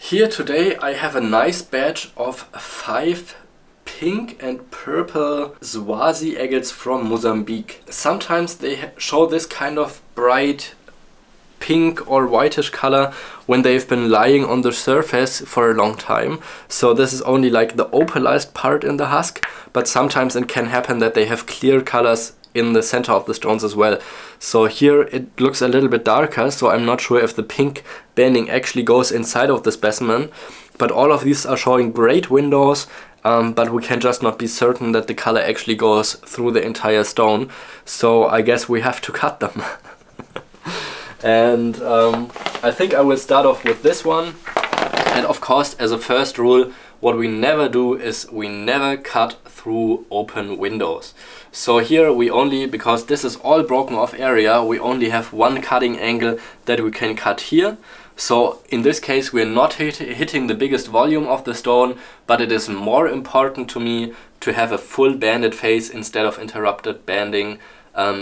Here today I have a nice batch of 5 pink and purple Swazi Agates from Mozambique. Sometimes they show this kind of bright pink or whitish color when they've been lying on the surface for a long time. So this is only like the opalized part in the husk, but sometimes it can happen that they have clear colors in the center of the stones as well. So here it looks a little bit darker, so I'm not sure if the pink banding actually goes inside of the specimen. But all of these are showing great windows, but we can just not be certain that the color actually goes through the entire stone. So I guess we have to cut them. And I think I will start off with this one. And of course, as a first rule, what we never do is we never cut through open windows. So here we only, because this is all broken off area, we only have one cutting angle that we can cut here. So in this case we're not hitting the biggest volume of the stone, but it is more important to me to have a full banded face instead of interrupted banding.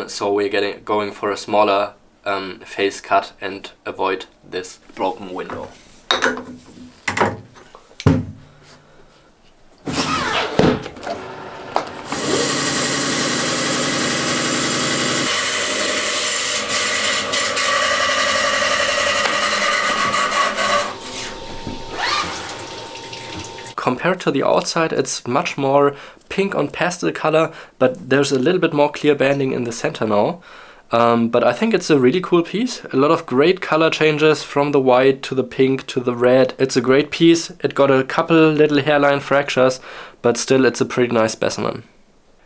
So we're going for a smaller face cut and avoid this broken window. Compared to the outside, it's much more pink on pastel color, but there's a little bit more clear banding in the center now. But I think it's a really cool piece. A lot of great color changes from the white to the pink to the red. It's a great piece. It got a couple little hairline fractures, but still it's a pretty nice specimen.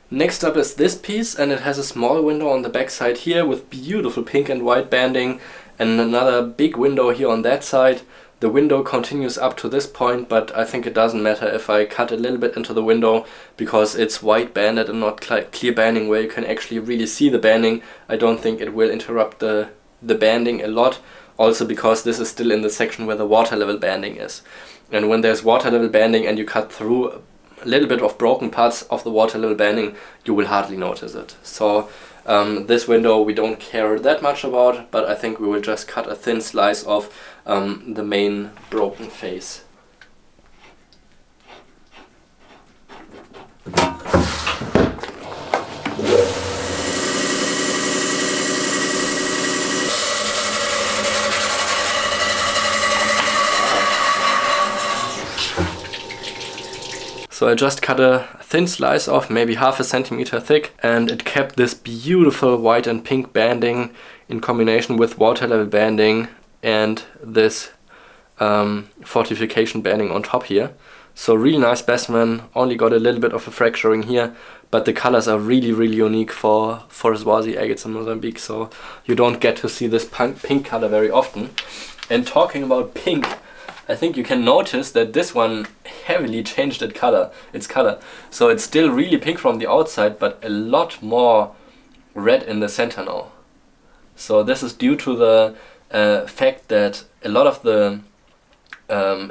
Next up is this piece, and it has a small window on the back side here with beautiful pink and white banding, and another big window here on that side. The window continues up to this point, but I think it doesn't matter if I cut a little bit into the window because it's white banded and not clear banding where you can actually really see the banding. I don't think it will interrupt the banding a lot, also because this is still in the section where the water level banding is. And when there's water level banding and you cut through a little bit of broken parts of the water level banding, you will hardly notice it. So this window we don't care that much about, but I think we will just cut a thin slice of the main broken face. So I just cut a thin slice off, maybe half a centimeter thick, and it kept this beautiful white and pink banding in combination with water level banding and this fortification banding on top here. So really nice specimen, only got a little bit of a fracturing here, but the colors are really unique for Swazi agates in Mozambique, so you don't get to see this pink color very often. And talking about pink, I think you can notice that this one heavily changed its color. So it's still really pink from the outside, but a lot more red in the center now. So this is due to the fact that a lot of the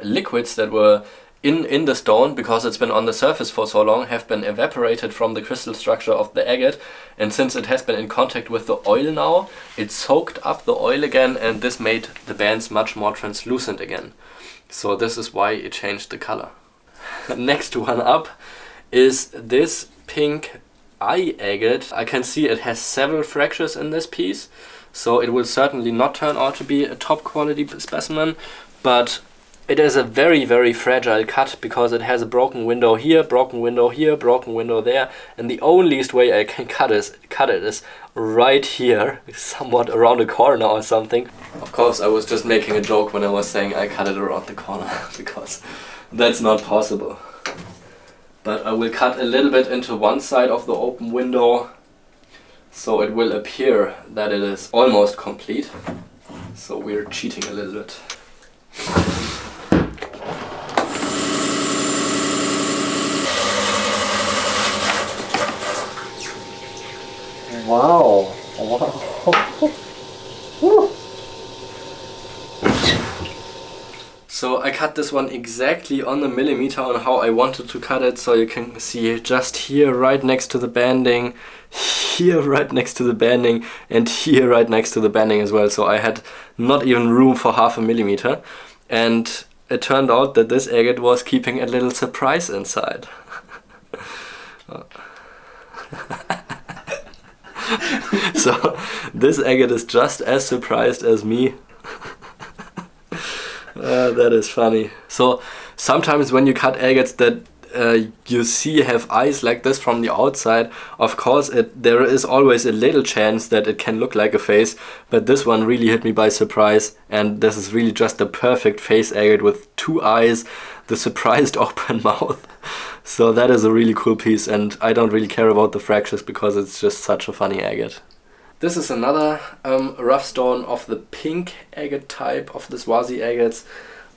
liquids that were in the stone, because it's been on the surface for so long, have been evaporated from the crystal structure of the agate, and since it has been in contact with the oil now, it soaked up the oil again, and this made the bands much more translucent again. So this is why it changed the color. Next one up is this pink eye agate. I can see it has several fractures in this piece, so it will certainly not turn out to be a top quality specimen, but it is a very fragile cut because it has a broken window here, broken window here, broken window there, and the onlyest way I can cut it is right here, somewhat around the corner or something. Of course, I was just making a joke when I was saying I cut it around the corner because that's not possible. But I will cut a little bit into one side of the open window, so it will appear that it is almost complete. So we're cheating a little bit. Wow. So I cut this one exactly on the millimeter on how I wanted to cut it, so you can see just here right next to the banding, here right next to the banding, and here right next to the banding as well. So I had not even room for half a millimeter. And it turned out that this agate was keeping a little surprise inside. So this agate is just as surprised as me. That is funny. So sometimes when you cut agates that you see have eyes like this from the outside, of course there is always a little chance that it can look like a face, but this one really hit me by surprise, and this is really just the perfect face agate with 2 eyes, the surprised open mouth. So that is a really cool piece, and I don't really care about the fractures because it's just such a funny agate. This is another rough stone of the pink agate type of the Swazi agates.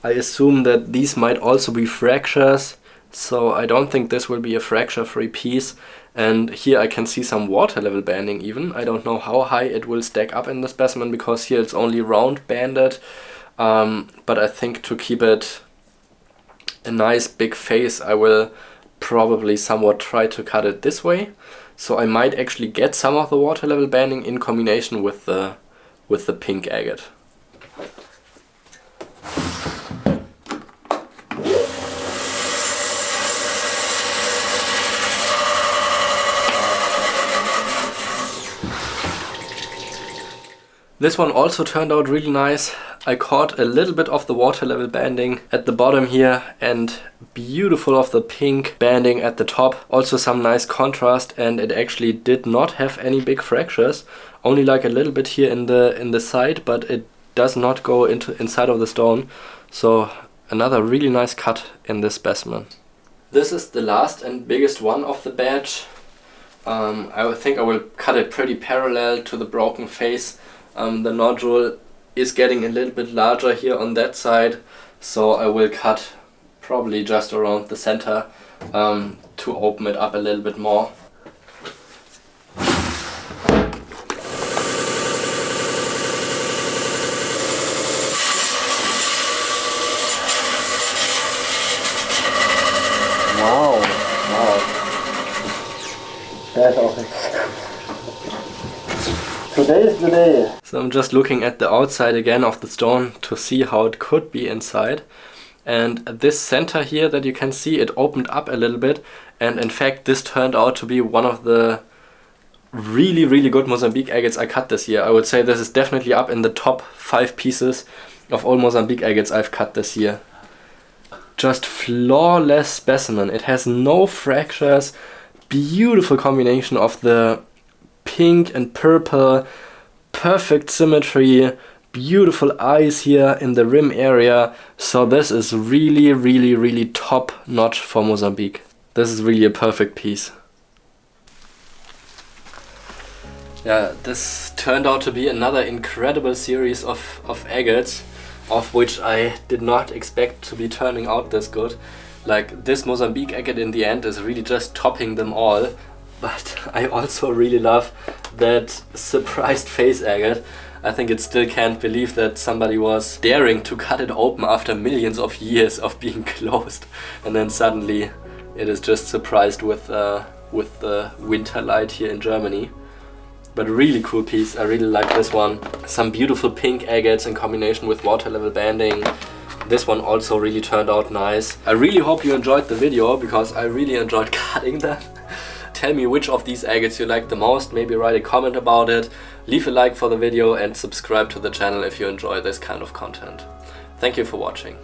I assume that these might also be fractures, so I don't think this will be a fracture-free piece. And here I can see some water level banding even. I don't know how high it will stack up in the specimen because here it's only round banded. But I think to keep it a nice big face, I will probably somewhat try to cut it this way. So I might actually get some of the water level banding in combination with the pink agate. This one also turned out really nice. I caught a little bit of the water level banding at the bottom here and beautiful of the pink banding at the top. Also some nice contrast, and it actually did not have any big fractures. Only like a little bit here in the side, but it does not go inside of the stone. So another really nice cut in this specimen. This is the last and biggest one of the batch. I think I will cut it pretty parallel to the broken face. The nodule is getting a little bit larger here on that side, so I will cut probably just around the center to open it up a little bit more. Wow, that's awesome. Today is the day. So I'm just looking at the outside again of the stone to see how it could be inside. And this center here that you can see, it opened up a little bit. And in fact, this turned out to be one of the really, really good Mosambik agates I cut this year. I would say this is definitely up in the top 5 pieces of all Mosambik agates I've cut this year. Just flawless specimen. It has no fractures. Beautiful combination of the pink and purple, perfect symmetry, beautiful eyes here in the rim area. So this is really, really, really top notch for Mosambik. This is really a perfect piece. Yeah, this turned out to be another incredible series of agates, of which I did not expect to be turning out this good. Like, this Mosambik agate in the end is really just topping them all. But I also really love that surprised face agate. I think it still can't believe that somebody was daring to cut it open after millions of years of being closed, and then suddenly it is just surprised with the winter light here in Germany. But a really cool piece. I really like this one. Some beautiful pink agates in combination with water level banding. This one also really turned out nice. I really hope you enjoyed the video because I really enjoyed cutting them. Tell me which of these agates you like the most, maybe write a comment about it, leave a like for the video and subscribe to the channel if you enjoy this kind of content. Thank you for watching.